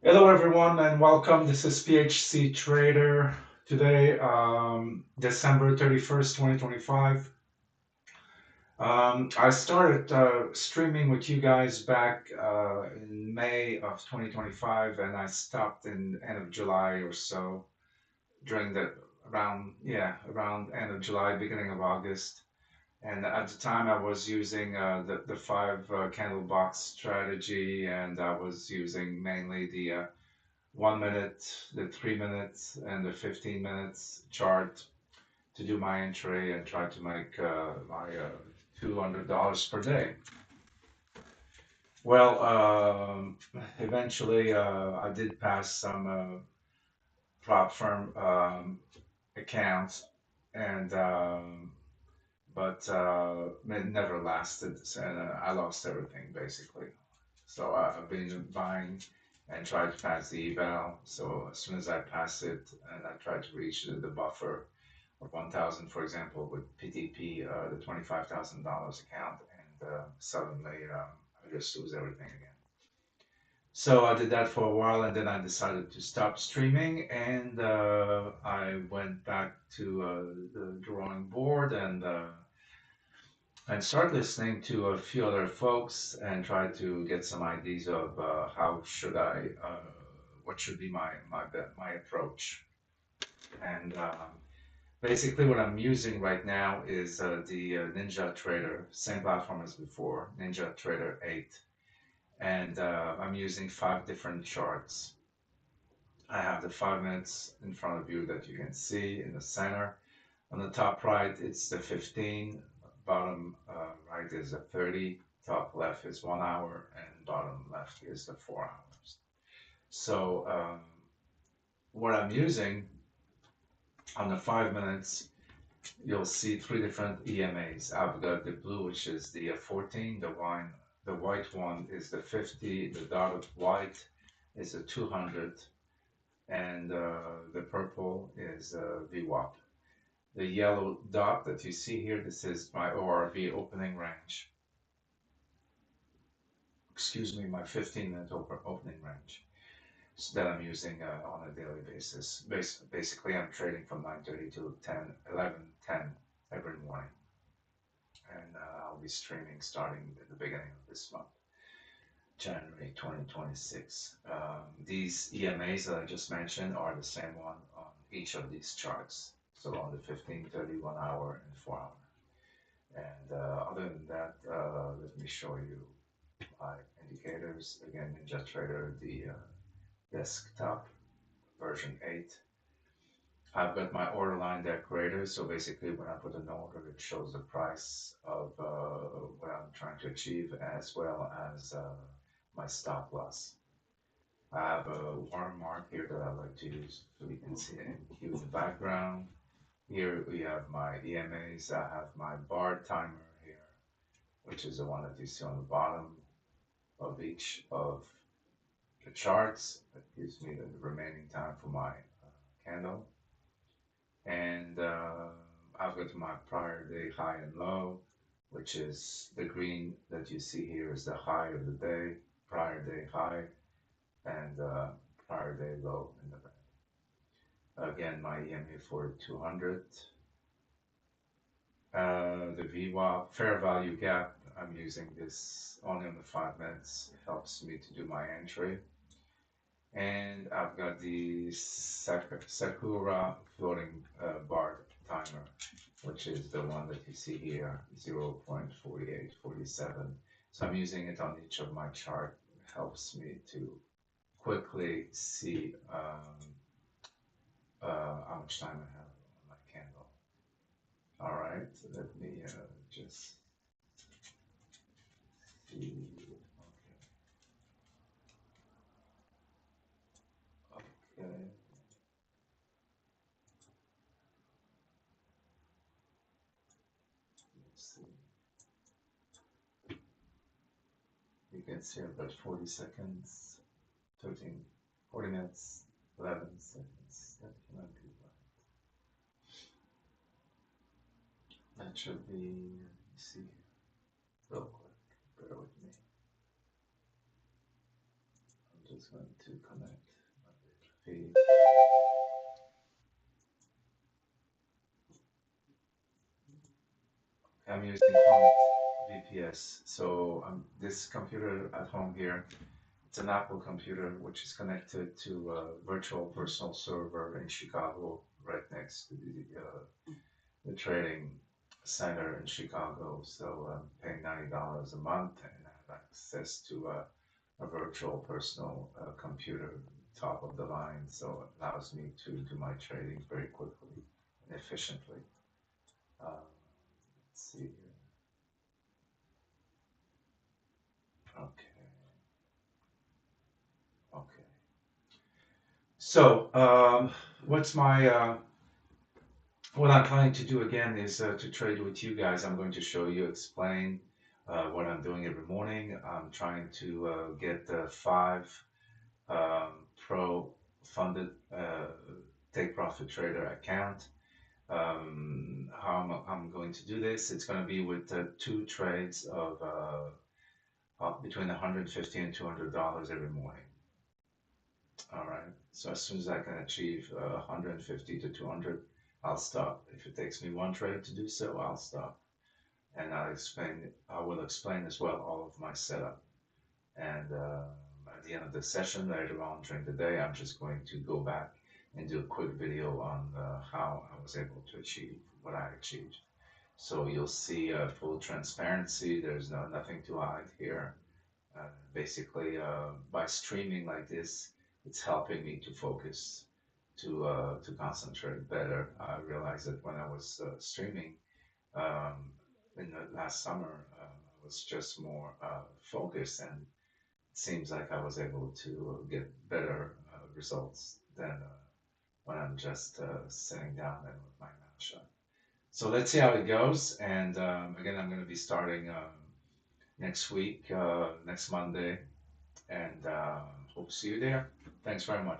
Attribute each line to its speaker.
Speaker 1: Hello, everyone, and welcome. This is PHC Trader. Today, December 31st, 2025. I started streaming with you guys back in May of 2025, and I stopped in end of July or so during the around end of July, beginning of August. And at the time, I was using the five candle box strategy, and I was using mainly the 1 minute, the 3 minutes, and the 15 minutes chart to do my entry and try to make my $200 per day. Well, eventually I did pass some prop firm accounts, and but it never lasted, and I lost everything basically. So I've been buying and tried to pass the eval. So as soon as I pass it and I try to reach the buffer of 1,000, for example, with PTP, the $25,000 account, and suddenly I just lose everything again. So I did that for a while, and then I decided to stop streaming, and I went back to the drawing board and start listening to a few other folks and try to get some ideas of how should I, what should be my approach. And basically, what I'm using right now is the Ninja Trader, same platform as before, Ninja Trader 8, and I'm using five different charts. I have the 5 minutes in front of you that you can see in the center. On the top right, it's the 15. Bottom right is the 30. Top left is 1 hour, and bottom left is the 4 hours. So what I'm using on the 5 minutes, you'll see three different EMAs. I've got the blue, which is the 14. The white one is the 50. The dotted white is the 200, and the purple is VWAP. The yellow dot that you see here, this is my ORV opening range. Excuse me, my 15-minute opening range that I'm using on a daily basis. Basically, I'm trading from 9:30 to 10, 11, 10 every morning. And I'll be streaming starting at the beginning of this month, January 2026. These EMAs that I just mentioned are the same one on each of these charts. So on the 15, 30, 1 hour, and 4 hour. And other than that, let me show you my indicators. Again, Ninja Trader, the desktop version 8. I've got my order line decorator, so basically when I put an order, it shows the price of what I'm trying to achieve as well as my stop loss. I have a watermark here that I like to use so you can see it in the background. Here we have my EMAs. I have my bar timer here, which is the one that you see on the bottom of each of the charts. That gives me the remaining time for my candle. And I've got my prior day high and low, which is the green that you see here is the high of the day, prior day high, and prior day low in the red. Again, my EMA for 200. The VWAP, fair value gap, I'm using this only on the 5 minutes. It helps me to do my entry. And I've got the Sakura floating bar timer, which is the one that you see here, 0.4847. So I'm using it on each of my chart. It helps me to quickly see how much time I have on my candle. All right, let me just see. Okay, okay. Let's see. You can see about 40 seconds, 13, 40 minutes, 11 seconds. That cannot be right. That should be, let me see, real quick. Bear with me. I'm is going to connect my feed. I'm using Connect VPS. So this computer at home here, it's an Apple computer which is connected to a virtual personal server in Chicago, right next to the trading center in Chicago. So I'm paying $90 a month and I have access to a virtual personal computer, top of the line. So it allows me to do my trading very quickly and efficiently. Let's see here. Okay. Okay. So, what's my what I'm planning to do again is to trade with you guys. I'm going to show you, explain what I'm doing every morning. I'm trying to get the 5 pro funded take profit trader account. How I'm going to do this? It's going to be with 2 trades of between $150 and $200 every morning. All right. So as soon as I can achieve 150 to 200, I'll stop. If it takes me 1 trade to do so, I'll stop. And I will explain as well all of my setup. And at the end of the session, later on during the day, I'm just going to go back and do a quick video on how I was able to achieve what I achieved. So you'll see full transparency. There's nothing to hide here. Basically, by streaming like this, it's helping me to focus, to concentrate better. I realized that when I was streaming um, in the last summer, I was just more focused, and it seems like I was able to get better results than when I'm just sitting down and with my mouth shut. So let's see how it goes. And again, I'm going to be starting next week, next Monday, and hope to see you there. Thanks very much.